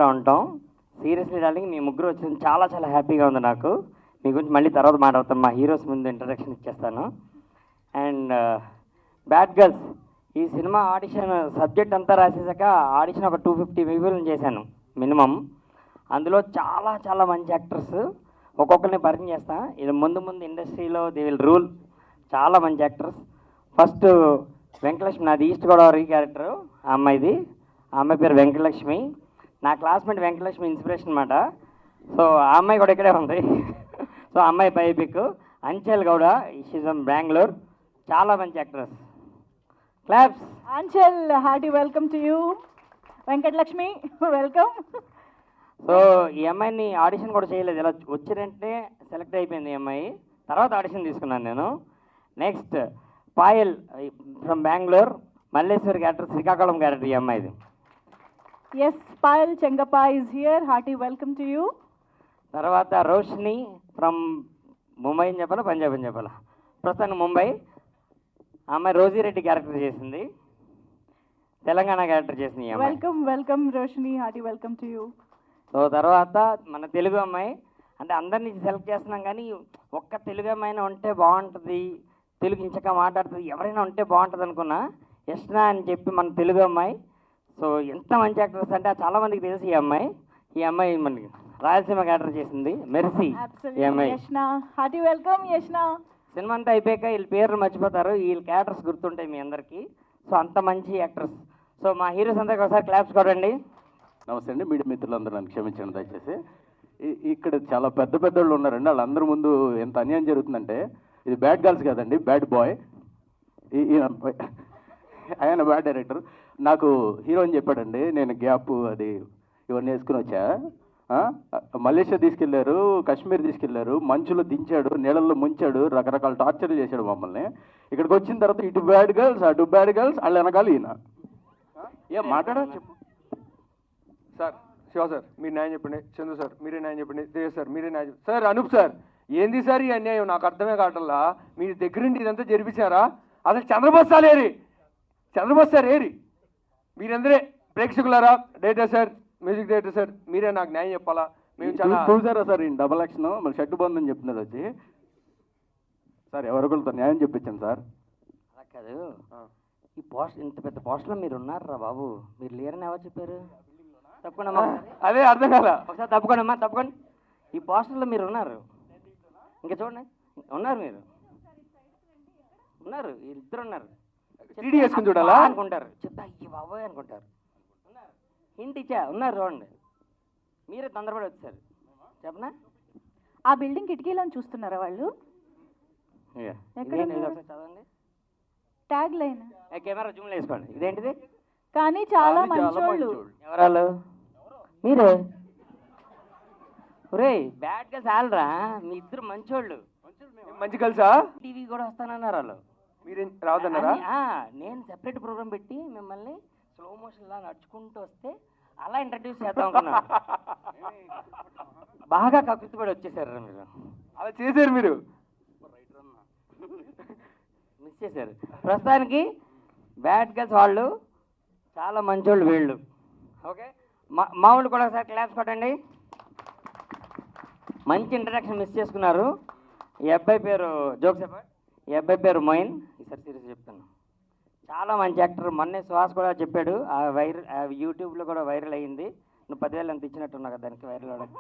మాట్లాడుకుంటూ ఉంటాం. Seriously darling, మీ ముగ్గురు వచ్చింది చాలా చాలా హ్యాపీగా ఉంది నాకు. మీ గురించి మళ్ళీ తర్వాత మాట్లాడతాను. మా హీరోస్ ముందు ఇంట్రడక్షన్ ఇచ్చేస్తాను. అండ్ బ్యాడ్ గర్ల్స్, ఈ సినిమా ఆడిషన్ సబ్జెక్ట్ అంతా రాసేసాక ఆడిషన్ ఒక 250 పీపుల్ని చేశాను మినిమం. అందులో చాలా చాలా మంచి యాక్టర్స్, ఒక్కొక్కరిని పరిచయం చేస్తాను. ఇది ముందు ముందు ఇండస్ట్రీలో దే విల్ రూల్. చాలా మంచి యాక్టర్స్. ఫస్ట్ వెంకటలక్ష్మి, నాది ఈస్ట్ గోదావరి క్యారెక్టర్. ఆ అమ్మాయిది, ఆ అమ్మాయి పేరు వెంకటలక్ష్మి. నా క్లాస్మేట్ వెంకటలక్ష్మి ఇన్స్పిరేషన్ అనమాట. సో ఆ అమ్మాయి కూడా ఇక్కడే ఉంది. సో అమ్మాయి పై pick. Anchal Gowda, she's from Bengaluru. చాలా మంచి actors. Claps. Anchal, hearty welcome to you. Venkat Lakshmi, welcome. So ఈ అమ్మాయిని ఆడిషన్ కూడా చేయలేదు, ఇలా వచ్చినంటే సెలెక్ట్ అయిపోయింది ఈ అమ్మాయి. తర్వాత ఆడిషన్ తీసుకున్నాను నేను. Next Payal from Bengaluru, Malleswari character, Srikakulam character ఈ అమ్మాయిది. Yes, Payal Chengappa is here. Hearty welcome to you. తర్వాత రోషిని ఫ్రమ్ ముంబై అని చెప్పాలా, పంజాబ్ అని చెప్పాలా, ప్రస్తుతానికి ముంబై. ఆ అమ్మాయి రోజిరెడ్డి క్యారెక్టర్ చేసింది, తెలంగాణ క్యారెక్టర్ చేసింది ఈ అమ్మాయి. Welcome, welcome Roshni. Hearty welcome to you. So తర్వాత మన తెలుగు అమ్మాయి, అంటే అందరినీ సెలెక్ట్ చేస్తున్నాం కానీ ఒక్క తెలుగు అమ్మాయినా ఉంటే బాగుంటుంది, తెలుగు ఇంచక మాట్లాడుతుంది, ఎవరైనా ఉంటే బాగుంటుంది అనుకున్నా. యష్నా అని చెప్పి మన తెలుగు అమ్మాయి. సో ఎంత మంచి యాక్టర్స్ అంటే చాలామందికి తెలుసు ఈ అమ్మాయి. ఈ అమ్మాయి మనకి రాయలసీమ క్యారెక్టర్ చేసింది, మెర్సీ ఈ Absolutely. అమ్మాయి. Yashna, hearty welcome Yashna. Cinema అంతా అయిపోయాక వీళ్ళ పేర్లు మర్చిపోతారు, వీళ్ళ క్యారెక్టర్స్ గుర్తుంటాయి మీ అందరికీ. సో అంత మంచి యాక్టర్స్. సో మా హీరోస్ అందరికీ ఒకసారి క్లాప్స్ కొట్టండి. నమస్తే అండి, మీడియా మిత్రులందరూ నన్ను క్షమించండి దయచేసి. ఇక్కడ చాలా పెద్ద పెద్దోళ్ళు ఉన్నారండి, వాళ్ళందరి ముందు ఎంత అన్యాయం జరుగుతుందంటే, ఇది బ్యాడ్ గర్ల్స్ కాదండి, బ్యాడ్ బాయ్. ఆయన బ్యాడ్ డైరెక్టర్. నాకు హీరో అని చెప్పాడండి, నేను గ్యాప్ అది ఇవన్నీ వేసుకుని వచ్చా. మలేషియా తీసుకెళ్లారు, కాశ్మీర్ తీసుకెళ్లారు, మంచులో దించాడు, నీళ్ళల్లో ముంచాడు, రకరకాల టార్చర్లు చేశాడు మమ్మల్ని. ఇక్కడికి వచ్చిన తర్వాత ఇటు బ్యాడ్ గర్ల్స్ అటు బ్యాడ్ గర్ల్స్, వాళ్ళు వెనకాల ఈయన. ఏం మాట్లాడా చెప్పు సార్. శివ సార్ మీరు న్యాయం చెప్పండి, చందు సార్ మీరే న్యాయం చెప్పండి, దేవ్ సార్ మీరే న్యాయం చెప్పండి. సార్ అనూప్ సార్, ఏంది సార్ ఈ అన్యాయం? నాకు అర్థమే కావట్లా. మీరు దగ్గరుండి ఇదంతా జరిపించారా? అసలు చంద్రబాబు సార్ ఏరి, చంద్రబాబు సార్ ఏరి? మీరందరే ప్రేక్షకులారా, director sir, music director sir, మీరే నాకు న్యాయం చెప్పాలా. మేము చాలా చూసారా సార్, ఈయన డబల్ యాక్షన్ మళ్ళీ షర్టు బంద్ అని చెప్తున్నారు వచ్చి. సార్ ఎవరికొకరితో న్యాయం చెప్పించాను సార్. అలా కాదు, ఈ పోస్టర్, ఇంత పెద్ద పోస్టర్లో మీరు ఉన్నారా బాబు? మీరు లేరని ఎవరు చెప్పారు? తప్పకుండా అదే అర్థం కాదా. ఒకసారి తప్పుకోండి అమ్మా, తప్పుకోండి. ఈ పోస్టర్లో మీరు ఉన్నారు, ఇంకా చూడండి, ఉన్నారు మీరు, ఉన్నారు, ఇద్దరు ఉన్నారు. టీడీ వేసుకుని చూడాలా అనుకుంటారు, చెప్తా ఈ బాబోయ్ అనుకుంటారు. హింట్ ఇచ్చా, ఉన్నారు చూడండి. మీరే తొందరపడి వచ్చారు. చెప్పనా? ఆ బిల్డింగ్ కిటికీలోని చూస్తున్నారా వాళ్ళు? ఎక్కడ ఉన్నారు? చదవండి. Tag line. కెమెరా జూమ్లో వేసుకోండి. ఇదేంటిది? కానీ చాలా మంచోళ్ళు. ఎవరాళ్ళు? మీరే. ఒరే బ్యాడ్ గా చాలరా, మీ ఇద్దరు మంచోళ్ళు. మంచి కలిసా? టీవీ కూడా వస్తానన్నారు వాళ్ళు. మీరేం రావద్దన్నారా? నేను సెపరేట్ ప్రోగ్రామ్ పెట్టి మిమ్మల్ని స్లో మోషన్ లా నడుచుకుంటూ వస్తే అలా ఇంట్రడ్యూస్ చేద్దాం అనుకున్నాను. బాగా కకృతిపడి వచ్చేసారు మీరు. అలా చేశారు మీరు, మిస్ చేశారు. ప్రస్తుతానికి బ్యాడ్ గర్ల్స్ వాళ్ళు చాలా మంచోళ్ళు వీళ్ళు. ఓకే, మా వాళ్ళు కూడా ఒకసారి క్లాప్స్ కొట్టండి. మంచి ఇంట్రడక్షన్ మిస్ చేసుకున్నారు. ఈ అబ్బాయి పేరు జోక్ చెప్పండి. ఈ అబ్బాయి పేరు మొయిన్. ఈసారి సీరియస్ చెప్తాను, చాలా మంచి యాక్టర్. మొన్నే సుహాస్ కూడా చెప్పాడు, యూట్యూబ్లో కూడా వైరల్ అయ్యింది. నువ్వు 10,000 ఎంత ఇచ్చినట్టున్నావు కదా దానికి వైరల్ అవ్వడానికి.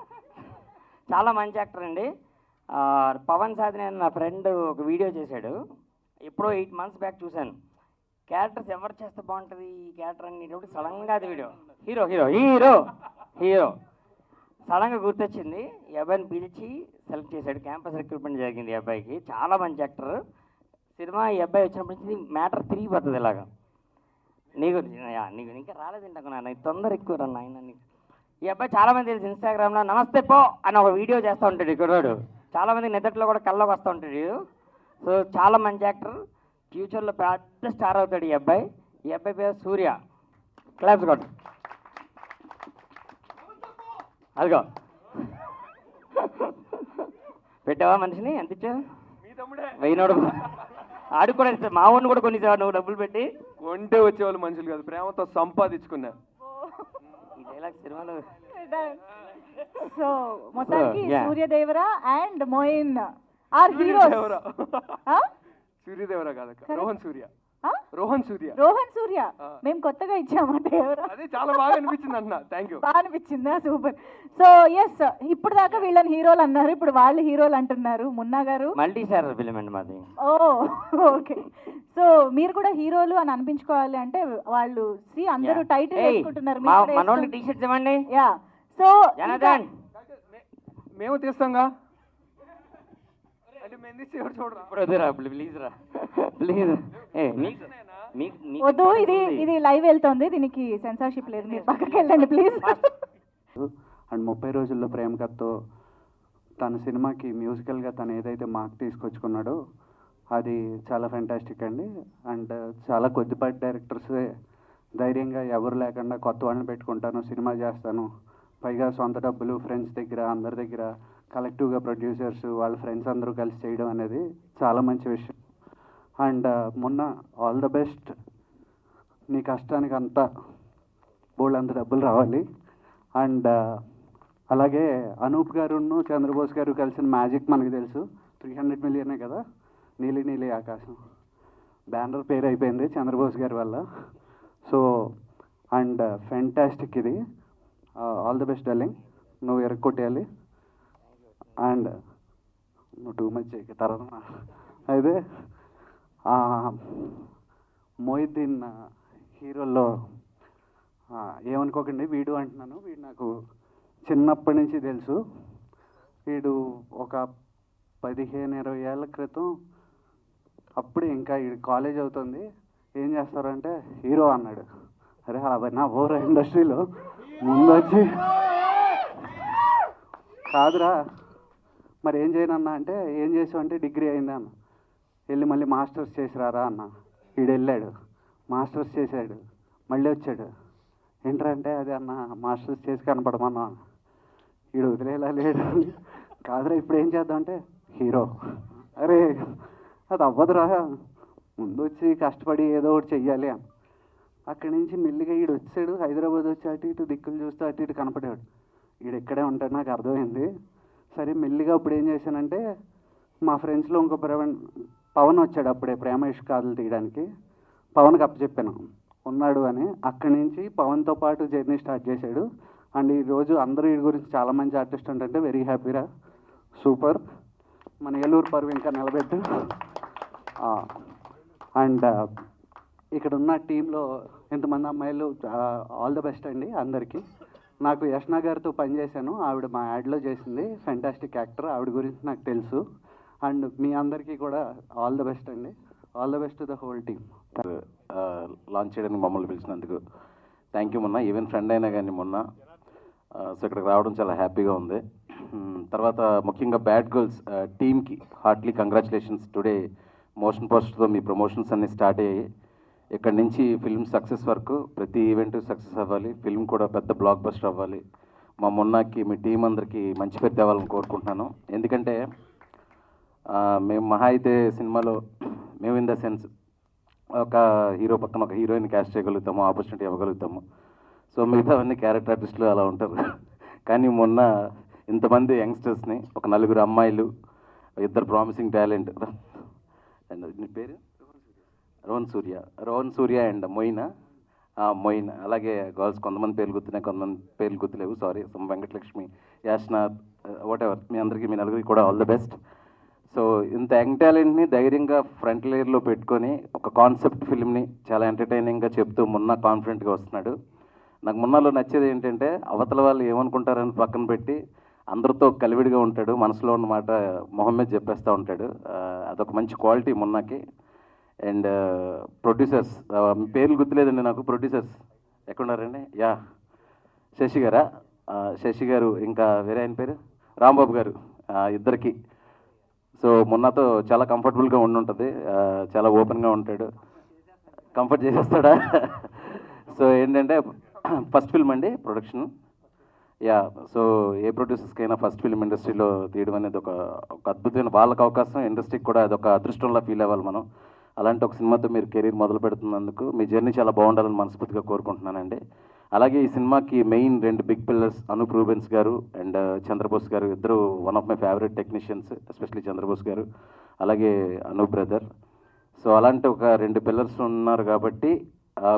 చాలా మంచి యాక్టర్ అండి. పవన్ సాధిని నా ఫ్రెండ్ ఒక వీడియో చేశాడు, ఎప్పుడో 8 months బ్యాక్ చూశాను. క్యారెక్టర్స్ ఎవరు చేస్తే బాగుంటుంది ఈ క్యారెక్టర్ అనేటప్పుడు సడన్గా అది video hero hero hero hero సడన్గా గుర్తొచ్చింది. ఈ అబ్బాయిని పిలిచి సెలెక్ట్ చేశాడు. క్యాంపస్ రిక్రూట్మెంట్ జరిగింది ఈ అబ్బాయికి. చాలా మంచి యాక్టర్. సినిమా ఈ అబ్బాయి వచ్చినప్పటి నుంచి మ్యాటర్ తిరిగిపోతుంది ఇలాగా. నీకు ఇంకా రాలేదండి నాకు తొందర ఎక్కువ రన్ ఆయన. నీకు ఈ అబ్బాయి చాలామంది తెలుసు, ఇన్స్టాగ్రామ్లో నమస్తే పో అని ఒక వీడియో చేస్తూ ఉంటాడు ఇక్కడ. చాలామంది నిద్రలో కూడా కళ్ళలోకి వస్తూ ఉంటాడు. సో చాలా మంచి యాక్టర్, ఫ్యూచర్లో పెద్ద స్టార్ అవుతాడు ఈ అబ్బాయి. ఈ అబ్బాయి పేరు సూర్య. క్లాప్స్ కొట్టు. అదిగో పెట్టావా మనిషిని? ఎంత ఇచ్చావు? మీ తమ్ముడే. 1000 ఆడికి కూడా ఇస్తా. మా ఊరిని కూడా కొనిసావు నువ్వు డబ్బులు పెట్టి. కొంటే వచ్చేవాళ్ళు మనుషులు కాదు, ప్రేమతో సంపాదించుకున్నా. ఈ డైలాగ్ సినిమాలో సో మొత్తానికి yeah. Suryadevara and Moin are heroes. సూర్యదేవరా కాదక్క, రోహన్ సూర్య. రోహన్ సూర్య. రోహన్ సూర్య మేము కొత్తగా ఇచ్చామా దేవరా? అదే చాలా బాగా అనిపించింది అన్న. Thank you. బాగా అనిపించిందా? సూపర్. సో ఎస్, ఇప్పుడు దాకా వీళ్ళని హీరోలు అన్నారు, ఇప్పుడు వాళ్ళు హీరోలు అంటున్నారు. మున్నా గారు మల్టీ స్టారర్ ఫిలిం అండి మాది. ఓ ఓకే. సో మీరు కూడా హీరోలు అని అనిపించుకోవాలి అంటే వాళ్ళు అందరూ టైటిల్ వేసుకుంటున్నారు. మనోళ్ళకి టీ షర్ట్స్ ఇవ్వండి. యా. సో జనార్దన్ మేము తీస్తాంగా అంటే మేము తీస్తే ఎవరు చూడరా? ఇప్పుడు వద్దురా ప్లీజ్ రా ప్లీజ్. వద్దు, ఇది లైవ్ వెళ్తోంది, దీనికి సెన్సార్షిప్ లేదు, మీరు పక్కకి వెళ్ళండి ప్లీజ్. అండ్ 30 రోజుల్లో ప్రేమ కథతో తన సినిమాకి మ్యూజికల్గా తను ఏదైతే మార్క్ తీసుకొచ్చుకున్నాడో అది చాలా ఫెంటాస్టిక్ అండి. అండ్ చాలా కొద్దిపాటి డైరెక్టర్సే ధైర్యంగా ఎవరు లేకుండా కొత్త వాళ్ళని పెట్టుకుంటాను, సినిమా చేస్తాను, పైగా సొంత డబ్బులు ఫ్రెండ్స్ దగ్గర అందరి దగ్గర కలెక్టివ్గా ప్రొడ్యూసర్స్ వాళ్ళ ఫ్రెండ్స్ అందరూ కలిసి చేయడం అనేది చాలా మంచి విషయం. అండ్ మొన్న ఆల్ ద బెస్ట్, నీ కష్టానికి అంతా బోల్డ్ డబ్బులు రావాలి. అండ్ అలాగే అనూప్ గారును చంద్రబోస్ గారు కలిసిన మ్యాజిక్ మనకు తెలుసు, 300 మిలియనే కదా, నీలి నీలి ఆకాశం బ్యానర్ పేరు అయిపోయింది చంద్రబోస్ గారి వల్ల. సో అండ్ ఫెంటాస్టిక్ ఇది. ఆల్ ద బెస్ట్ డార్లింగ్, నువ్వు ఎరక్కొట్టేయాలి. అండ్ నువ్వు టూ మచ్ చేయక తర్వాత అయితే మొయిద్దీన్ హీరోల్లో ఏమనుకోకండి, వీడు అంటున్నాను, వీడు నాకు చిన్నప్పటి నుంచి తెలుసు. వీడు ఒక 15-20 ఏళ్ళ క్రితం అప్పుడు ఇంకా ఈ కాలేజ్ అవుతుంది, ఏం చేస్తారంటే హీరో అన్నాడు. అరే అవన్నీ ఓవర్ ఇండస్ట్రీలో ముందు వచ్చి కాదురా మరి ఏం చేయనన్నా అంటే ఏం చేసావు అంటే డిగ్రీ అయిందా అన్న, వెళ్ళి మళ్ళీ మాస్టర్స్ చేసిరారా అన్న. వీడు వెళ్ళాడు మాస్టర్స్ చేశాడు, మళ్ళీ వచ్చాడు, ఏంటంటే అదే అన్న మాస్టర్స్ చేసి కనపడమన్నా. వీడు వదిలేలా లేడు, కాదురా ఇప్పుడు ఏం చేద్దాం అంటే హీరో. అరే అది అవ్వదురా, ముందు వచ్చి కష్టపడి ఏదో ఒకటి చెయ్యాలి అని. అక్కడి నుంచి మెల్లిగా వీడు వచ్చాడు, హైదరాబాద్ వచ్చి అటు ఇటు దిక్కులు చూస్తూ అటు ఇటు కనపడాడు. వీడు ఎక్కడే ఉంటాడు నాకు అర్థమైంది. సరే మెల్లిగా ఇప్పుడు ఏం చేశానంటే మా ఫ్రెండ్స్లో ఇంకో పవన్ వచ్చాడు అప్పుడే ప్రేమ ఇష్కాదులు తీయడానికి, పవన్కి అప్పచెప్పాను ఉన్నాడు అని. అక్కడి నుంచి పవన్తో పాటు జర్నీ స్టార్ట్ చేశాడు. అండ్ ఈరోజు అందరూ వీడి గురించి చాలా మంచి ఆర్టిస్ట్ అంటే వెరీ హ్యాపీరా, సూపర్, మన ఏలూరు పరువు ఇంకా నిలబెట్టు. అండ్ ఇక్కడ ఉన్న టీంలో ఇంతమంది అమ్మాయిలు ఆల్ ద బెస్ట్ అండి అందరికీ. నాకు యష్నా గారితో పనిచేశాను, ఆవిడ మా యాడ్లో చేసింది, ఫెంటాస్టిక్ యాక్టర్, ఆవిడ గురించి నాకు తెలుసు. అండ్ మీ అందరికీ కూడా ఆల్ ద బెస్ట్ అండి, all the best to the whole team. Launch చేయడానికి మమ్మల్ని పిలిచినందుకు థ్యాంక్ యూ మొన్న, ఈవెన్ ఫ్రెండ్ అయినా కానీ మొన్న. సో ఇక్కడికి రావడం చాలా హ్యాపీగా ఉంది. తర్వాత ముఖ్యంగా బ్యాడ్ గర్ల్స్ టీమ్కి హార్ట్లీ కంగ్రాచులేషన్స్. టుడే మోషన్ పోస్టర్తో మీ ప్రమోషన్స్ అన్నీ స్టార్ట్ అయ్యాయి. ఇక్కడి నుంచి ఫిల్మ్ సక్సెస్ వరకు ప్రతి ఈవెంట్ సక్సెస్ అవ్వాలి, ఫిల్మ్ కూడా పెద్ద బ్లాక్ బస్టర్ అవ్వాలి. మా మొన్నకి మీ టీం అందరికీ మంచి పేరు తేవాలని కోరుకుంటున్నాను. ఎందుకంటే మేము మహా అయితే సినిమాలో మేము ఇన్ ద సెన్స్ ఒక హీరో పక్కన ఒక హీరోయిన్ క్యాస్ట్ చేయగలుగుతాము, ఆపర్చునిటీ ఇవ్వగలుగుతాము. సో మిగతావన్నీ క్యారెక్టర్ ఆర్టిస్టులు అలా ఉంటారు. కానీ మొన్న ఇంతమంది యంగ్స్టర్స్ని, ఒక 4 అమ్మాయిలు, 2 ప్రామిసింగ్ టాలెంట్, నీ పేరు రోహన్ సూర్య అండ్ మొయిన్, అలాగే గర్ల్స్ కొంతమంది పేర్లు గుర్తున్నాయి, కొంతమంది పేర్లు గుర్తులేవు, సారీ, వెంకటలక్ష్మి, యాష్నా, వాట్ ఎవర్, మీ అందరికీ మీ నలుగురికి కూడా ఆల్ ద బెస్ట్. సో ఇంత యంగ్ టాలెంట్ని ధైర్యంగా ఫ్రంట్ లేయర్లో పెట్టుకొని ఒక కాన్సెప్ట్ ఫిల్మ్ని చాలా ఎంటర్టైనింగ్గా చెప్తూ మొన్న కాన్ఫిడెంట్గా వస్తున్నాడు. నాకు మొన్నలో నచ్చేది ఏంటంటే అవతల వాళ్ళు ఏమనుకుంటారని పక్కన పెట్టి అందరితో కలివిడిగా ఉంటాడు, మనసులో ఉన్న మాట మొహం మీద చెప్పేస్తూ ఉంటాడు. అదొక మంచి క్వాలిటీ మొన్నకి. అండ్ ప్రొడ్యూసర్స్, పేర్లు గుర్తులేదండి నాకు, ప్రొడ్యూసర్స్ ఎక్కడున్నారండి? యా, శశి గారు, ఇంకా వేరే ఆయన పేరు రాంబాబు గారు, ఇద్దరికి. సో మొన్నతో చాలా కంఫర్టబుల్గా ఉండుంటుంది, చాలా ఓపెన్గా ఉంటాడు, కంఫర్ట్ చేసేస్తాడా? సో ఏంటంటే ఫస్ట్ ఫిల్మ్ అండి ప్రొడక్షన్. యా, సో ఏ ప్రొడ్యూసర్స్కైనా ఫస్ట్ ఫిల్మ్ ఇండస్ట్రీలో తీయడం అనేది ఒక అద్భుతమైన వాళ్ళకి అవకాశం, ఇండస్ట్రీకి కూడా అదొక అదృష్టంలా ఫీల్ అవ్వాలి మనం. అలాంటి ఒక సినిమాతో మీరు కెరీర్ మొదలు పెడుతున్నందుకు మీ జర్నీ చాలా బాగుండాలని మనస్ఫూర్తిగా కోరుకుంటున్నానండి. అలాగే ఈ సినిమాకి main 2 big pillars Anup Rubens గారు అండ్ చంద్రబోస్ గారు, ఇద్దరు one of my favourite technicians, especially Chandrabose గారు, అలాగే అనూప్ బ్రదర్. సో అలాంటి ఒక 2 పిల్లర్స్ ఉన్నారు కాబట్టి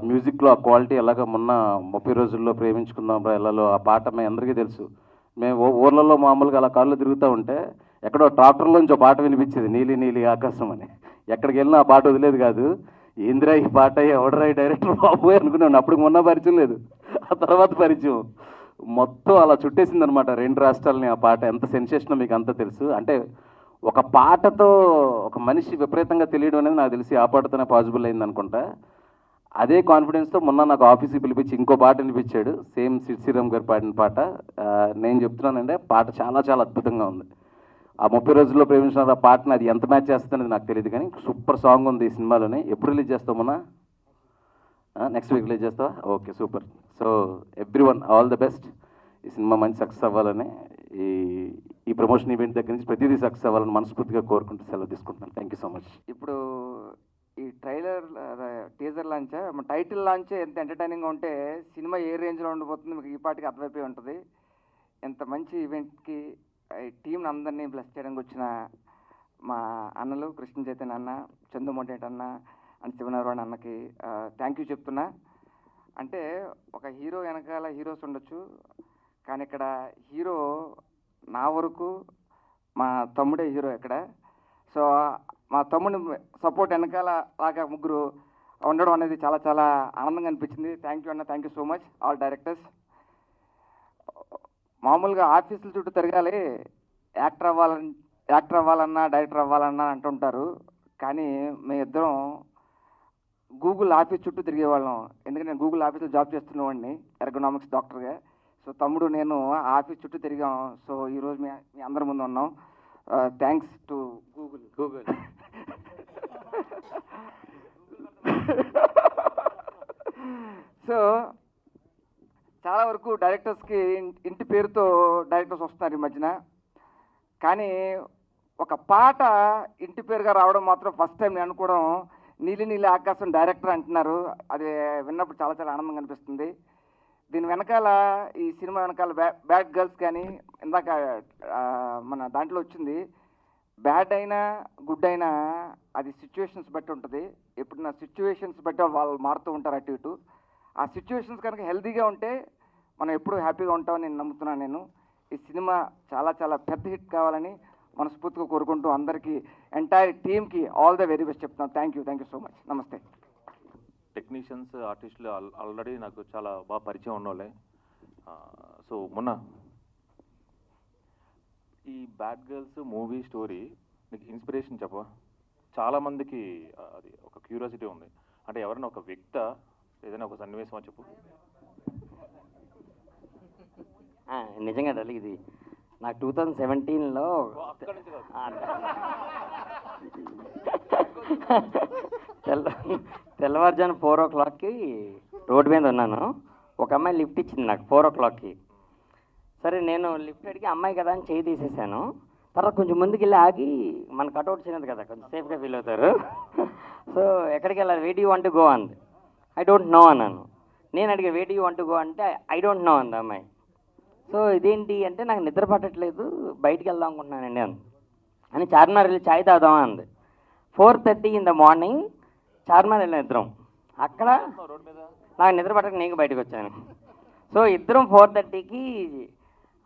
మ్యూజిక్లో ఆ క్వాలిటీ ఎలాగ మొన్న 30 రోజుల్లో ప్రేమించుకుందాం రా ఎల్లలో ఆ పాట మీ అందరికీ తెలుసు. మేము ఊర్లలో మామూలుగా అలా కాళ్ళు తిరుగుతూ ఉంటే ఎక్కడో ట్రాక్టర్లోంచి ఒక పాట వినిపించేది, నీలి నీలి ఆకాశం అని. ఎక్కడికి వెళ్ళినా ఆ పాట వదిలేదు కాదు. ఏంద్రా ఈ పాట, ఎవడరా ఈ డైరెక్టర్ బాబోయ్ అనుకున్నాను. అప్పుడు మొన్న పరిచయం లేదు, ఆ తర్వాత పరిచయం. మొత్తం అలా చుట్టేసింది అనమాట 2 రాష్ట్రాలని ఆ పాట. ఎంత సెన్సేషనో మీకు అంతా తెలుసు. అంటే ఒక పాటతో ఒక మనిషి విపరీతంగా తెలియడం అనేది నాకు తెలిసి ఆ పాటతోనే పాసిబుల్ అయింది అనుకుంటా. అదే కాన్ఫిడెన్స్తో మొన్న నాకు ఆఫీస్కి పిలిపించి ఇంకో పాట వినిపించాడు, సేమ్ శ్రీరామ్ గారు పాడిన పాట. నేను చెప్తున్నానంటే పాట చాలా చాలా అద్భుతంగా ఉంది. ఆ 30 రోజుల్లో ప్రేమించిన ఆ పాటని అది ఎంత మ్యాచ్ చేస్తుందనేది నాకు తెలియదు, కానీ సూపర్ సాంగ్ ఉంది ఈ సినిమాలోనే. ఎప్పుడు రిలీజ్ చేస్తావు మొన్న? నెక్స్ట్ వీక్ రిలీజ్ చేస్తావా? Okay, super. So everyone all the best. ఈ సినిమా మంచి సక్సెస్ అవ్వాలని, ఈ ప్రమోషన్ ఈవెంట్ దగ్గర నుంచి ప్రతిదీ సక్సెస్ అవ్వాలని మనస్ఫూర్తిగా కోరుకుంటూ సెలవు తీసుకుంటున్నాను. Thank you so much. ఇప్పుడు ఈ trailer teaser launch title launch ఎంత ఎంటర్టైనింగ్గా ఉంటే సినిమా ఏ రేంజ్లో ఉండబోతుంది మీకు ఈ పాటికి అర్థమైపోయి ఉంటుంది. ఎంత మంచి ఈవెంట్కి ఈ టీంని అందరినీ బ్లెస్ చేయడానికి వచ్చిన మా అన్నలు కృష్ణ చైతన్య అన్న, చందు మొంటేటి అన్న అండ్ శివనారాయణ అన్నకి థ్యాంక్ యూ చెప్తున్నా. అంటే ఒక హీరో వెనకాల హీరోస్ ఉండొచ్చు, కానీ ఇక్కడ హీరో నా వరకు మా తమ్ముడే హీరో ఇక్కడ. సో మా తమ్ముని సపోర్ట్ వెనకాల లాగా ముగ్గురు ఉండడం అనేది చాలా చాలా ఆనందంగా అనిపించింది. థ్యాంక్ యూ అన్న, thank you so much all directors. మామూలుగా ఆఫీసుల చుట్టూ తిరగాలి, యాక్టర్ అవ్వాలన్నా డైరెక్టర్ అవ్వాలన్నా అంటుంటారు, కానీ మేమిద్దరం గూగుల్ ఆఫీస్ చుట్టూ తిరిగేవాళ్ళం. ఎందుకంటే నేను గూగుల్ ఆఫీస్లో జాబ్ చేస్తున్నవాడిని, ఎర్గనామిక్స్ డాక్టర్గా. సో తమ్ముడు నేను ఆఫీస్ చుట్టూ తిరిగాం. సో ఈరోజు మీ అందరి ముందు ఉన్నాం. Thanks to Google. సో చాలా వరకు డైరెక్టర్స్కి ఇంటి పేరుతో డైరెక్టర్స్ వస్తున్నారు ఈ మధ్యన, కానీ ఒక పాట ఇంటి పేరుగా రావడం మాత్రం ఫస్ట్ టైం నేను అనుకోవడం. నీలి నీలి ఆకాశం డైరెక్టర్ అంటున్నారు, అది విన్నప్పుడు చాలా చాలా ఆనందంగా అనిపిస్తుంది. దీని వెనకాల ఈ సినిమా వెనకాల బ్యాడ్ గర్ల్స్ కానీ ఇందాక మన దాంట్లో వచ్చింది, బ్యాడ్ అయినా గుడ్ అయినా అది సిచ్యువేషన్స్ బట్టి ఉంటుంది. ఎప్పుడైనా సిచ్యువేషన్స్ బట్టి వాళ్ళు మారుతూ ఉంటారు అటు ఇటు. ఆ సిచ్యువేషన్స్ కనుక హెల్తీగా ఉంటే మనం ఎప్పుడూ హ్యాపీగా ఉంటామని నేను నమ్ముతున్నాను. నేను ఈ సినిమా చాలా చాలా పెద్ద హిట్ కావాలని మనస్ఫూర్తిగా కోరుకుంటూ అందరికీ ఎంటైర్ టీమ్కి ఆల్ ద వెరీ బెస్ట్ చెప్తున్నాను. Thank you so much. నమస్తే. టెక్నీషియన్స్, ఆర్టిస్టులు ఆల్రెడీ నాకు చాలా బాగా పరిచయం ఉన్నోళ్ళే. సో మొన్న ఈ బ్యాడ్ గర్ల్స్ మూవీ స్టోరీ నీకు ఇన్స్పిరేషన్ చెప్పవా? చాలామందికి అది ఒక క్యూరియాసిటీ ఉంది. అంటే ఎవరైనా ఒక వ్యక్త ఏదైనా ఒక సన్నివేశమా చెప్పు. నిజంగా డాలి, ఇది నాకు 2017లో తెల్లవారుజాను 4 o'clockకి రోడ్డు మీద ఉన్నాను. ఒక అమ్మాయి లిఫ్ట్ ఇచ్చింది నాకు 4 o'clockకి. సరే నేను లిఫ్ట్ అడిగి అమ్మాయి కదా అని చేయి తీసేసాను. తర్వాత కొంచెం ముందుకు వెళ్ళి ఆగి, మన కట్అవుట్ చిన్నది కదా, కొంచెం సేఫ్గా ఫీల్ అవుతారు. సో ఎక్కడికి వెళ్ళాలి, where do you want to go అంది. ఐ డోంట్ నో అన్నాను. నేను అడిగా where do you want to go అంటే ఐ డోంట్ నో అంది అమ్మాయి. సో ఇదేంటి అంటే నాకు నిద్ర పట్టట్లేదు, బయటికి వెళ్దాం అనుకుంటున్నానండి అని చార్మినార్ వెళ్ళి ఛాయ్ తాగుదామా అంది. 4:30 in the morning చార్మినార్ వెళ్ళిన ఇద్దరం. అక్కడ నాకు నిద్ర పట్టక నేను బయటకు వచ్చాను. సో ఇద్దరం 4:30కి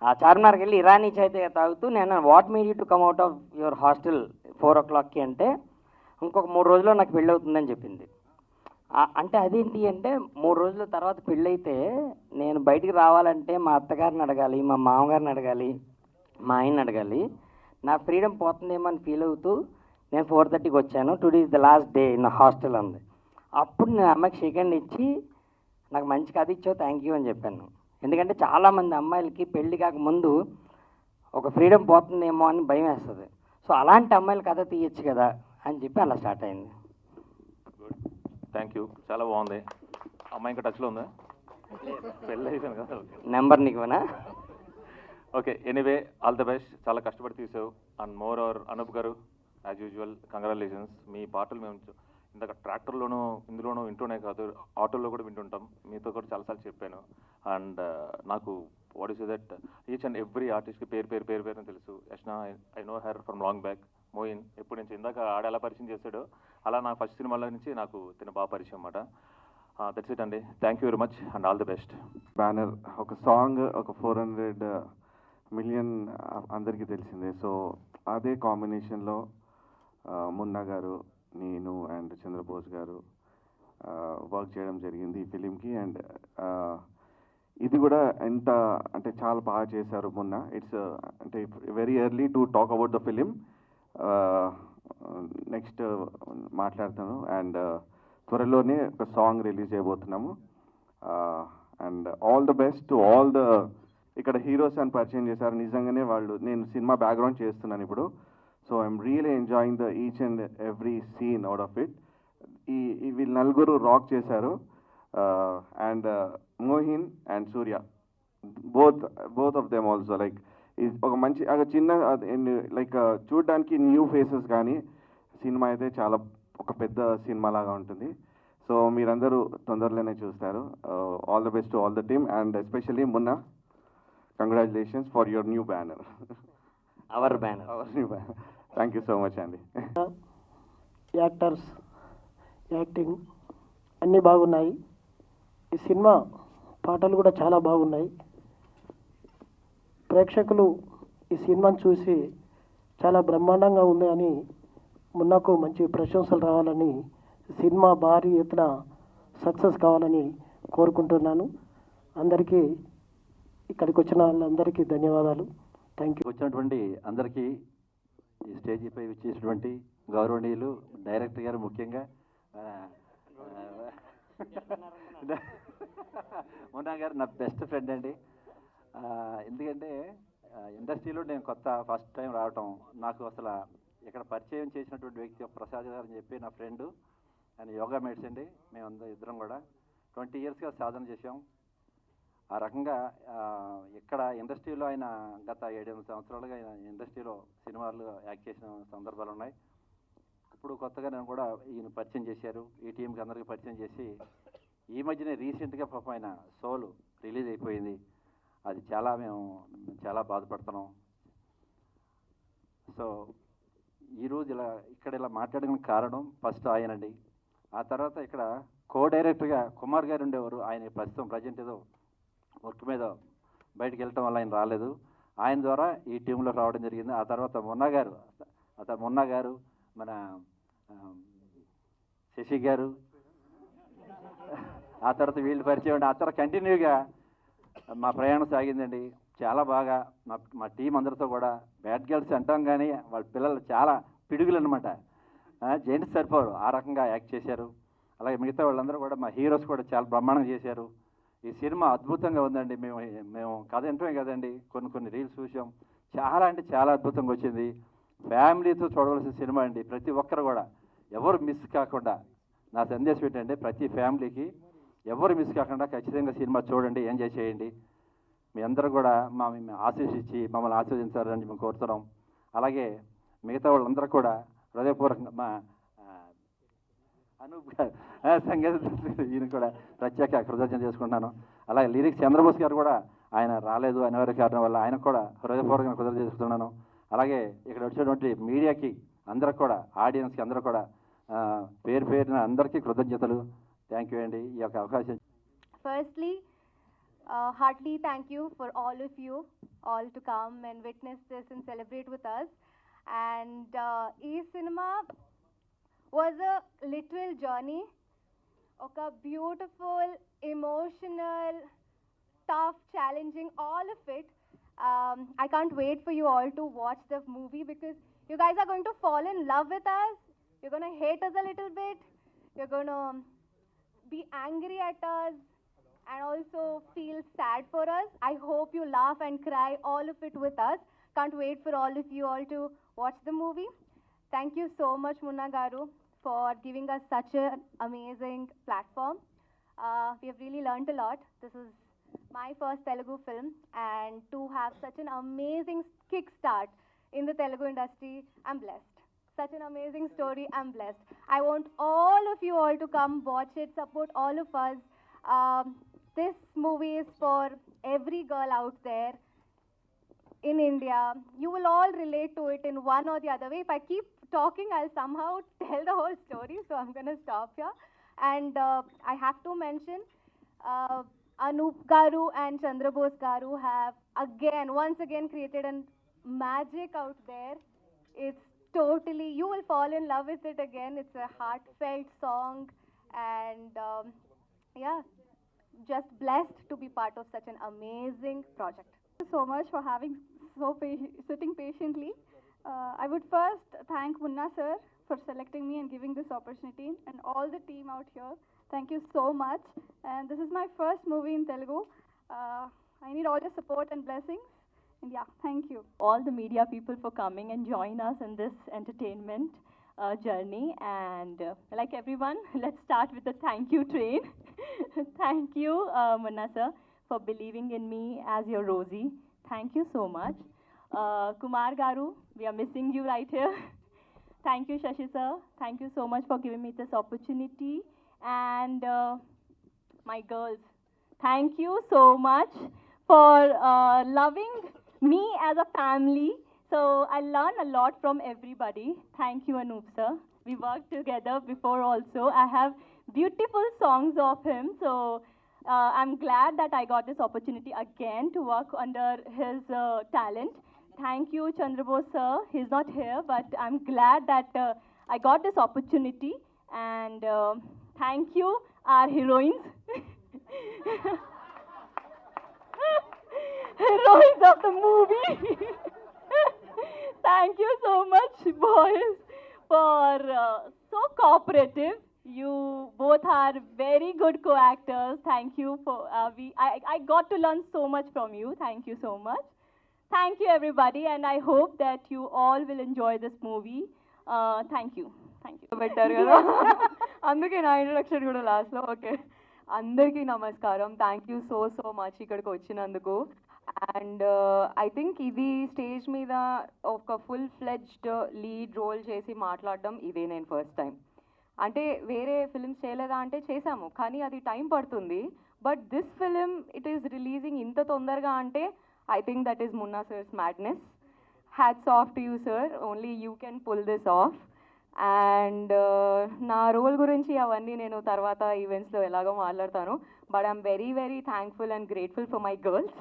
ఆ చార్మినార్కి వెళ్ళి ఇరానీ ఛాయ్ తాగుతూ, నేను what made you to come out of your hostel 4 o'clockకి అంటే ఇంకొక 3 రోజుల్లో నాకు పెళ్ళి అవుతుందని చెప్పింది. అంటే అదేంటి అంటే 3 రోజుల తర్వాత పెళ్ళైతే నేను బయటికి రావాలంటే మా అత్తగారిని అడగాలి, మా మామగారిని అడగాలి, మా ఆయన్ని అడగాలి. నా ఫ్రీడమ్ పోతుందేమో అని ఫీల్ అవుతూ నేను 4:30కి వచ్చాను. Today is the last day in hostel అంది. అప్పుడు నేను అమ్మాయికి షేక్ హ్యాండ్ ఇచ్చి నాకు మంచి కథ ఇచ్చావు థ్యాంక్ యూ అని చెప్పాను. ఎందుకంటే చాలామంది అమ్మాయిలకి పెళ్లి కాక ముందు ఒక ఫ్రీడమ్ పోతుందేమో అని భయం వేస్తుంది. సో అలాంటి అమ్మాయిల కథ తీయచ్చు కదా అని చెప్పి అలా స్టార్ట్ అయింది. థ్యాంక్ యూ, చాలా బాగుంది. అమ్మాయి ఇంకా టచ్లో ఉందా? పెళ్ళి అయిపోయింది కదా. నెంబర్ నీకు ఇవ్వనా? Okay, anyway all the best. చాలా కష్టపడి తీసావు. అండ్ మోర్ అవర్ అనూప్ గారు యాజ్ యూజువల్ కంగ్రాచులేషన్స్. మీ పాటలు మేము ఇందాక ట్రాక్టర్లోనూ ఇందులోనూ వింటూనే కాదు, ఆటోలో కూడా వింటుంటాం. మీతో కూడా చాలాసార్లు చెప్పాను. అండ్ నాకు what is that each and every ఆర్టిస్ట్కి పేరు అని తెలుసు. Yashna I know her from long back. Moin ఎప్పుడు నుంచి ఇందాక ఆడ ఎలా పరిచయం చేశాడో అలా నా ఫస్ట్ సినిమాలో నుంచి నాకు తిన బాగా పరిచయం అన్నమాట. దట్స్ ఇట్ అండి. Thank you very much and all the best. Banner ఒక సాంగ్ ఒక 400 మిలియన్ అందరికీ తెలిసిందే. సో అదే కాంబినేషన్లో మున్నా గారు, నేను అండ్ చంద్రబోస్ గారు వర్క్ చేయడం జరిగింది ఈ ఫిలింకి. అండ్ ఇది కూడా ఎంత అంటే చాలా బాగా చేశారు మొన్న. ఇట్స్ అంటే very early to talk about the film. Next మాట్లాడతాను. అండ్ త్వరలోనే ఒక సాంగ్ రిలీజ్ చేయబోతున్నాము. And all the best to all the ఇక్కడ హీరోస్ అని పరిచయం చేశారు. నిజంగానే వాళ్ళు, నేను సినిమా బ్యాక్గ్రౌండ్ చేస్తున్నాను ఇప్పుడు. So I'm really enjoying the each and every scene out of it. వీళ్ళు నలుగురు రాక్ చేశారు. And Mohin and Surya both of them also like ఒక మంచి చిన్న లైక్ చూడడానికి న్యూ ఫేసెస్, కానీ సినిమా అయితే చాలా ఒక పెద్ద సినిమా లాగా ఉంటుంది. సో మీరందరూ తొందరలోనే చూస్తారు. All the best to all the team and especially Munna, congratulations for your new banner. Hour banner. Thank you so much అండి. యాక్టర్స్, యాక్టింగ్ అన్నీ బాగున్నాయి. ఈ సినిమా పాటలు కూడా చాలా బాగున్నాయి. ప్రేక్షకులు ఈ సినిమాను చూసి చాలా బ్రహ్మాండంగా ఉంది అని మున్నకు మంచి ప్రశంసలు రావాలని, సినిమా భారీ ఎత్తున సక్సెస్ కావాలని కోరుకుంటున్నాను. అందరికీ ఇక్కడికి వచ్చిన వాళ్ళందరికీ ధన్యవాదాలు. Thank you. వచ్చినటువంటి అందరికీ ఈ స్టేజీపై వచ్చేసినటువంటి గౌరవనీయులు డైరెక్టర్ గారు, ముఖ్యంగా మున్నా గారు నా బెస్ట్ ఫ్రెండ్ అండి. ఎందుకంటే ఇండస్ట్రీలో నేను ఫస్ట్ టైం రావటం, నాకు అసలు ఇక్కడ పరిచయం చేసినటువంటి వ్యక్తి ప్రసాద్ గారు అని చెప్పి నా ఫ్రెండు. ఆయన యోగా మేట్స్ అండి. మేము ఇద్దరం కూడా 20 yearsగా సాధన చేసాం. ఆ రకంగా ఇక్కడ ఇండస్ట్రీలో ఆయన గత 7-8 సంవత్సరాలుగా ఆయన ఇండస్ట్రీలో సినిమాలు యాక్ట్ చేసిన సందర్భాలు ఉన్నాయి. ఇప్పుడు కొత్తగా నేను కూడా ఈయన పరిచయం చేశారు, ఈ టీంకి అందరికీ పరిచయం చేసి, ఈ మధ్యనే రీసెంట్గా పాపం ఆయన సోల్ రిలీజ్ అయిపోయింది. అది మేము చాలా బాధపడుతున్నాం. సో ఈరోజు ఇక్కడ ఇలా మాట్లాడడానికి కారణం ఫస్ట్ ఆయనండి. ఆ తర్వాత ఇక్కడ డైరెక్టర్గా కుమార్ గారు ఉండేవారు. ఆయన ప్రజెంట్ ఏదో వర్క్ మీద బయటకు వెళ్ళటం వల్ల ఆయన రాలేదు. ఆయన ద్వారా ఈ టీంలో రావడం జరిగింది. ఆ తర్వాత మున్నా గారు, మన శశి గారు, ఆ తర్వాత వీళ్ళు పరిచయం. ఆ తర్వాత కంటిన్యూగా మా ప్రయాణం సాగిందండి. చాలా బాగా మా టీం అందరితో కూడా బ్యాడ్ గర్ల్స్ అంటాం, కానీ వాళ్ళ పిల్లలు చాలా పిడుగులు అనమాట. జెంట్స్ సరిపోరు, ఆ రకంగా యాక్ట్ చేశారు. అలాగే మిగతా వాళ్ళందరూ కూడా, మా హీరోస్ కూడా చాలా బ్రహ్మాండంగా చేశారు. ఈ సినిమా అద్భుతంగా ఉందండి. మేము కథ వింటమే కదండి, కొన్ని రీల్స్ చూసాం. చాలా అంటే చాలా అద్భుతంగా వచ్చింది. ఫ్యామిలీతో చూడవలసిన సినిమా అండి. ప్రతి ఒక్కరు కూడా ఎవరు మిస్ కాకుండా, నా సందేశం ఏంటంటే ప్రతి ఫ్యామిలీకి ఎవరు మిస్ కాకుండా ఖచ్చితంగా సినిమా చూడండి, ఎంజాయ్ చేయండి. మీ అందరూ కూడా మమ్మల్ని ఆశీర్వదించాలని మేము కోరుతున్నాం. అలాగే మిగతా వాళ్ళందరూ కూడా హృదయపూర్వకంగా మా అనూప్ సంగీత ఈయన కూడా ప్రత్యేక కృతజ్ఞత చేసుకుంటున్నాను. అలాగే లిరిక్స్ చంద్రబోస్ గారు కూడా, ఆయన రాలేదు అనివార్య కారణం వల్ల, ఆయన కూడా హృదయపూర్వకంగా కృతజ్ఞత చేసుకుంటున్నాను. అలాగే ఇక్కడ వచ్చినటువంటి మీడియాకి అందరికి కూడా, ఆడియన్స్కి అందరూ కూడా పేరున అందరికీ కృతజ్ఞతలు. థ్యాంక్ యూ అండి ఈ యొక్క అవకాశం. Firstly, heartily thank you for all of you all to come and witness this and celebrate with us. And e-cinema was a literal journey, a beautiful, emotional, tough, challenging, all of it. I can't wait for you all to watch the movie because you guys are going to fall in love with us. You're going to hate us a little bit. You're going to be angry at us and also feel sad for us. I hope you laugh and cry, all of it with us. Can't wait for all of you all to watch the movie. Thank you so much, Munna Garu, for giving us such an amazing platform. We have really learnt a lot. This is my first Telugu film, and to have such an amazing kickstart in the Telugu industry, I'm blessed. such an amazing story. I'm blessed. I want all of you all to come watch it, support all of us. This movie is for every girl out there in India. You will all relate to it in one or the other way. If I keep talking, I'll somehow tell the whole story, so I'm going to stop here. And I have to mention, Anup Garu and Chandra Bose Garu have once again created a magic out there. It's totally, you will fall in love with it again. It's a heartfelt song, and yeah, just blessed to be part of such an amazing project. Thank you so much for having sitting patiently. I would first thank Munna sir for selecting me and giving this opportunity, and all the team out here. Thank you so much. And this is my first movie in Telugu. I need all your support and blessings. And yeah, thank you. All the media people for coming and join us in this entertainment journey. And like everyone, let's start with the thank you train. Thank you, Munna sir, for believing in me as your Rosie. Thank you so much. Kumar Garu, we are missing you right here. Thank you, Shashi sir. Thank you so much for giving me this opportunity. And my girls, thank you so much for loving me as a family. So I learn a lot from everybody. Thank you, Anup sir. We worked together before also. I have beautiful songs of him. So I'm glad that I got this opportunity again to work under his talent. Thank you, Chandra Bose sir. He's not here, but I'm glad that I got this opportunity. And thank you, our heroines. Heroines of the movie. Thank you so much, boys, for so cooperative. You both are very good co-actors. Thank you for I got to learn so much from you. Thank you so much. Thank you, everybody, and I hope that you all will enjoy this movie. Thank you. Thank you. పెట్టారు కదా అందుకే నా introduction కూడా లాస్ట్లో. Okay, అందరికీ నమస్కారం. Thank you so much ఇక్కడికి వచ్చినందుకు. అండ్ ఐ థింక్ ఇది స్టేజ్ మీద ఒక ఫుల్ ఫ్లెడ్జ్డ్ లీడ్ రోల్ చేసి మాట్లాడడం ఇదే నేను ఫస్ట్ టైం. అంటే వేరే ఫిల్మ్స్ చేయలేదా అంటే చేశాము, కానీ అది టైం పడుతుంది. But this film it is releasing ఇంత తొందరగా అంటే I think that is Munna sir's madness. Hats off to you sir, only you can pull this off. And నా రోల్ గురించి అవన్నీ నేను తర్వాత ఈవెంట్స్లో ఎలాగో మాట్లాడతాను. But I'm very very thankful and grateful for my girls.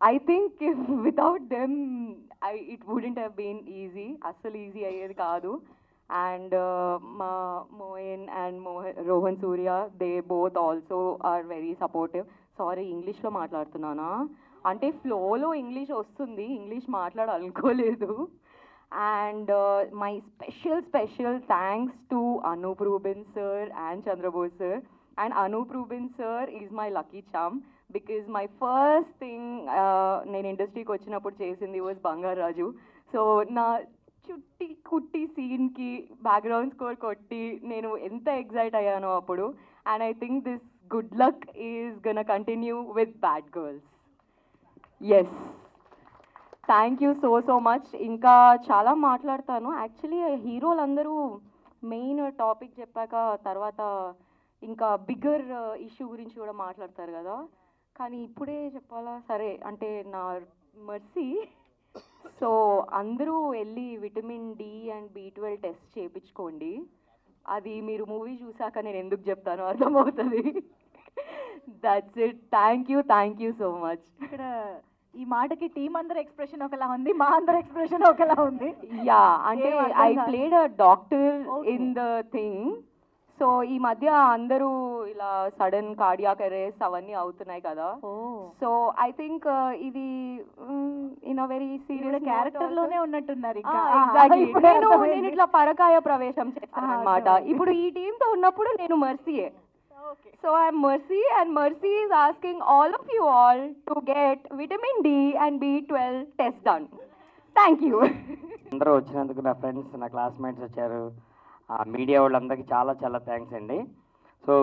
I think without them it wouldn't have been easy. అస్సలు easy అయ్యేది కాదు. అండ్ మా Moin and Rohan Surya, they both also are very supportive. Sorry, ఇంగ్లీష్లో మాట్లాడుతున్నానా అంటే ఫ్లోలో ఇంగ్లీష్ వస్తుంది, English మాట్లాడాలనుకోలేదు. And my special thanks to Anup Rubin sir and Chandra Bose sir. And Anup Rubin sir is my lucky charm, because my first thing నేను ఇండస్ట్రీకి వచ్చినప్పుడు చేసింది was బంగారు రాజు. సో నా చుట్టి కుట్టి సీన్కి బ్యాక్గ్రౌండ్ స్కోర్ కొట్టి నేను ఎంత ఎగ్జైట్ అయ్యానో అప్పుడు. And I think this good luck is gonna continue with Bad Girls. Yes, thank you so much. ఇంకా చాలా మాట్లాడతాను. యాక్చువల్లీ హీరోలు అందరూ మెయిన్ టాపిక్ చెప్పాక తర్వాత ఇంకా బిగ్గర్ ఇష్యూ గురించి కూడా మాట్లాడతారు కదా, కానీ ఇప్పుడే చెప్పాలా? సరే, అంటే నా మర్సీ. సో అందరూ వెళ్ళి vitamin D and B12 test చేయించుకోండి. అది మీరు మూవీ చూసాక నేను ఎందుకు చెప్తానో అర్థమవుతుంది. That's it. Thank you so much. ఇక్కడ ఈ మాటకి టీం అందరి ఎక్స్ప్రెషన్ ఒకలా ఉంది, మా అందరి ఎక్స్ప్రెషన్ ఒకలా ఉంది. యా, అంటే I played a doctor in the thing. So ఈ మధ్య అందరూ ఇలా సడన్ కార్డియాక్ అరెస్ట్ అవన్నీ అవుతున్నాయి కదా. సో ఐ థింక్ ఇది in a very serious character లోనే ఉన్నట్టున్నారు. నేను ఇట్లా పరకాయ ప్రవేశం చేస్తాను అనమాట. ఇప్పుడు ఈ టీమ్ తో ఉన్నప్పుడు నేను మర్సీయే. So I'm Mercy, and Mercy is asking all of you all to get vitamin D and B12 test done. Thank you. అందరూ వచ్చినందుకు, నా ఫ్రెండ్స్, నా క్లాస్మేట్స్ వచ్చారు, మీడియా వాళ్ళందరికీ చాలా థ్యాంక్స్ అండి. సో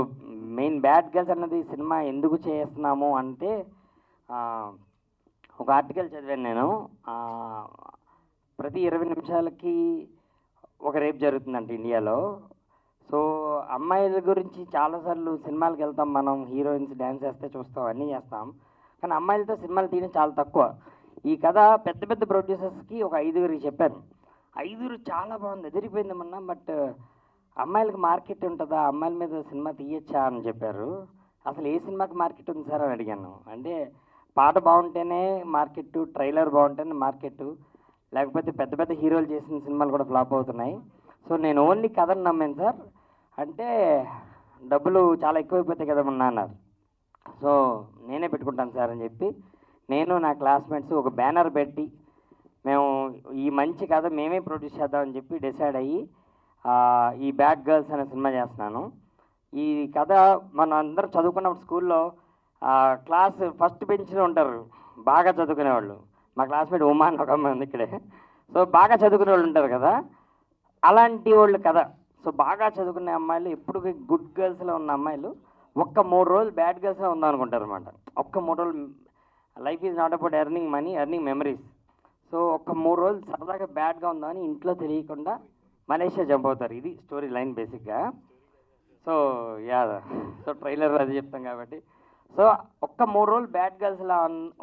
మెయిన్ బ్యాడ్ గర్ల్స్ అన్నది సినిమా ఎందుకు చేస్తున్నాము అంటే, ఒక ఆర్టికల్ చదివాను నేను. ప్రతి 20 నిమిషాలకి ఒక రేప్ జరుగుతుందంట ఇండియాలో. సో అమ్మాయిల గురించి చాలాసార్లు సినిమాలకు వెళ్తాం మనం, హీరోయిన్స్ డ్యాన్స్ చేస్తే చూస్తాం, అన్నీ చేస్తాం, కానీ అమ్మాయిలతో సినిమాలు తీయడం చాలా తక్కువ. ఈ కథ పెద్ద పెద్ద ప్రొడ్యూసర్స్కి ఒక 5గురికి చెప్పాను. 5గురు చాలా బాగుంది, ఎదిరిపోయింది మొన్న, బట్ అమ్మాయిలకు మార్కెట్ ఉంటుందా, అమ్మాయిల మీద సినిమా తీయచ్చా అని చెప్పారు. అసలు ఏ సినిమాకి మార్కెట్ ఉంది సార్ అని అడిగాను. అంటే పాట బాగుంటేనే మార్కెట్, ట్రైలర్ బాగుంటేనే మార్కెట్, లేకపోతే పెద్ద పెద్ద హీరోలు చేసిన సినిమాలు కూడా ఫ్లాప్ అవుతున్నాయి. సో నేను ఓన్లీ కథను నమ్మాను సార్. అంటే డబ్బులు చాలా ఎక్కువైపోతాయి కదా మొన్న అన్నారు. సో నేనే పెట్టుకుంటాను సార్ అని చెప్పి నేను నా క్లాస్మేట్స్ ఒక బ్యానర్ పెట్టి మేము ఈ మంచి కథ మేమే ప్రొడ్యూస్ చేద్దామని చెప్పి డిసైడ్ అయ్యి ఈ బ్యాడ్ గర్ల్స్ అనే సినిమా చేస్తున్నాను. ఈ కథ మనం అందరూ చదువుకున్నప్పుడు స్కూల్లో క్లాస్ ఫస్ట్ బెంచ్లో ఉంటారు బాగా చదువుకునేవాళ్ళు. మా క్లాస్మేట్ ఉమా అని ఒక అమ్మాయి ఉంది ఇక్కడే. సో బాగా చదువుకునే వాళ్ళు ఉంటారు కదా, అలాంటి వాళ్ళు కదా. సో బాగా చదువుకునే అమ్మాయిలు, ఎప్పుడు గుడ్ గర్ల్స్లో ఉన్న అమ్మాయిలు ఒక్క 3 రోజులు బ్యాడ్ గర్ల్స్లో ఉందాం అనుకుంటారు అనమాట. ఒక్క 3 రోజులు life is not about earning money, earning memories. So ఒక్క 3 రోజులు సరదాగా బ్యాడ్గా ఉందామని ఇంట్లో తెలియకుండా మలేషియా జంప్ అవుతారు. ఇది స్టోరీ లైన్ బేసిక్గా. సో సో ట్రైలర్ అది చెప్తాం కాబట్టి, సో ఒక్క 3 రోజులు బ్యాడ్ గర్ల్స్లా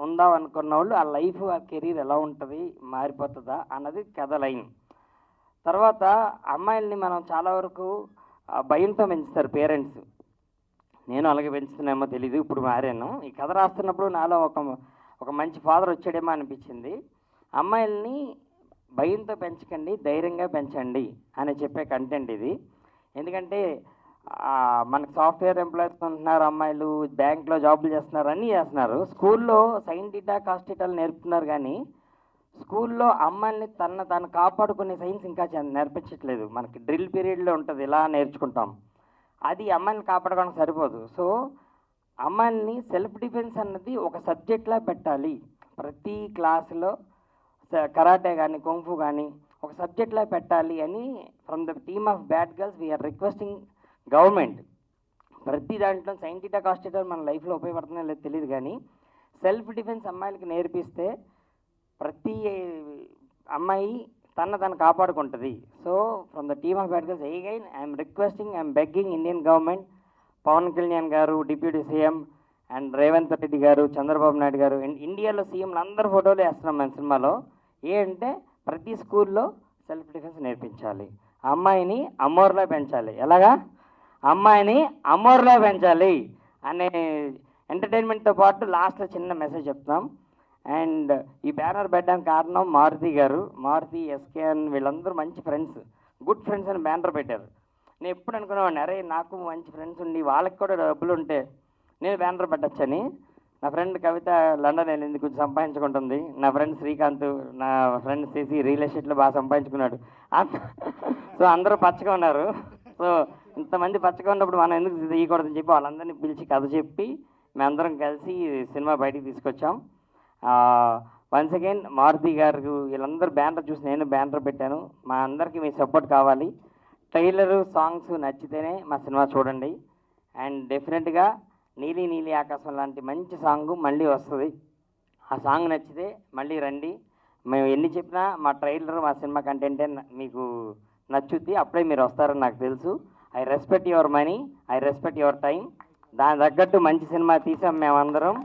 ఉందాం అనుకున్న వాళ్ళు ఆ లైఫ్, ఆ కెరీర్ ఎలా ఉంటుంది, మారిపోతుందా అన్నది కథ లైన్. తర్వాత అమ్మాయిల్ని మనం చాలా వరకు భయంతో పెంచుతారు పేరెంట్స్. నేను అలాగే పెంచుతున్నామో తెలీదు, ఇప్పుడు మారాను. ఈ కథ రాస్తున్నప్పుడు నాలో ఒక మంచి ఫాదర్ వచ్చాడేమో అనిపించింది. అమ్మాయిల్ని భయంతో పెంచకండి, ధైర్యంగా పెంచండి అని చెప్పే కంటెంట్ ఇది. ఎందుకంటే మనకు సాఫ్ట్వేర్ ఎంప్లాయీస్ ఉంటున్నారు అమ్మాయిలు, బ్యాంక్లో జాబులు చేస్తున్నారు, అన్నీ చేస్తున్నారు. స్కూల్లో సైన్ టీటా కాస్ట్ టీటాలు నేర్పుతున్నారు, కానీ స్కూల్లో అమ్మాయిల్ని తను కాపాడుకునే సైన్స్ ఇంకా నేర్పించట్లేదు. మనకి డ్రిల్ పీరియడ్లో ఉంటుంది, ఇలా నేర్చుకుంటాం. అది అమ్మాయిని కాపాడుకోవడానికి సరిపోదు. సో అమ్మాయిల్ని సెల్ఫ్ డిఫెన్స్ అన్నది ఒక సబ్జెక్ట్లా పెట్టాలి. ప్రతి క్లాసులో కరాటే కానీ కుంఫు కానీ ఒక సబ్జెక్ట్లా పెట్టాలి అని from the team of bad girls we're requesting government. ప్రతి దాంట్లో సైన్ టీటా కాస్ట్ టీటా మన లైఫ్లో ఉపయోగపడుతుందో లేదో తెలియదు, కానీ సెల్ఫ్ డిఫెన్స్ అమ్మాయిలకి నేర్పిస్తే ప్రతి అమ్మాయి తను కాపాడుకుంటుంది. So from the team of bad Girls again I'm requesting, I'm begging Indian government, Pawan Kalyan గారు deputy CM and Revanth Reddy గారు, చంద్రబాబు నాయుడు గారు, అండ్ ఇండియాలో సీఎంలు అందరు ఫోటోలు వేస్తున్నాం మన సినిమాలో. ఏంటంటే ప్రతి స్కూల్లో సెల్ఫ్ డిఫెన్స్ నేర్పించాలి, అమ్మాయిని అమ్మోర్లో పెంచాలి. ఎలాగా? అమ్మాయిని అమ్మోర్లో పెంచాలి అనే ఎంటర్టైన్మెంట్తో పాటు లాస్ట్లో చిన్న మెసేజ్ చెప్తాం. అండ్ ఈ బ్యానర్ పెట్టడానికి కారణం మారుతి గారు, మారుతి, ఎస్కేఎన్ వీళ్ళందరూ మంచి ఫ్రెండ్స్, గుడ్ ఫ్రెండ్స్ అని బ్యానర్ పెట్టారు. నేను ఎప్పుడు అనుకునేవాడిని, అరే నాకు మంచి ఫ్రెండ్స్ ఉండి వాళ్ళకి కూడా డబ్బులు ఉంటే నేను బ్యానర్ పెట్టచ్చని. నా ఫ్రెండ్ కవిత లండన్ వెళ్ళింది, కొంచెం సంపాదించుకుంటుంది. నా ఫ్రెండ్ శ్రీకాంత్, నా ఫ్రెండ్ చేసి రియల్ ఎస్టేట్లో బాగా సంపాదించుకున్నాడు. సో అందరూ పచ్చగా ఉన్నారు. సో ఇంతమంది పచ్చగా ఉన్నప్పుడు మనం ఎందుకు తీయకూడదని చెప్పి వాళ్ళందరినీ పిలిచి కథ చెప్పి మేమందరం కలిసి సినిమా బయటికి తీసుకొచ్చాం. వన్స్ అగైన్ మారుతి గారు వీళ్ళందరూ బ్యానర్ చూసి నేను బ్యానర్ పెట్టాను. మా అందరికీ మీ సపోర్ట్ కావాలి. ట్రైలరు, సాంగ్స్ నచ్చితేనే మా సినిమా చూడండి. అండ్ డెఫినెట్గా నీలి నీలి ఆకాశం లాంటి మంచి సాంగ్ మళ్ళీ వస్తుంది. ఆ సాంగ్ నచ్చితే మళ్ళీ రండి. మేము ఎన్ని చెప్పినా మా ట్రైలర్, మా సినిమా కంటెంటే మీకు నచ్చుద్ది, అప్పుడే మీరు వస్తారని నాకు తెలుసు. I respect your money, I respect your time. దాని తగ్గట్టు మంచి సినిమా తీసాం మేమందరం.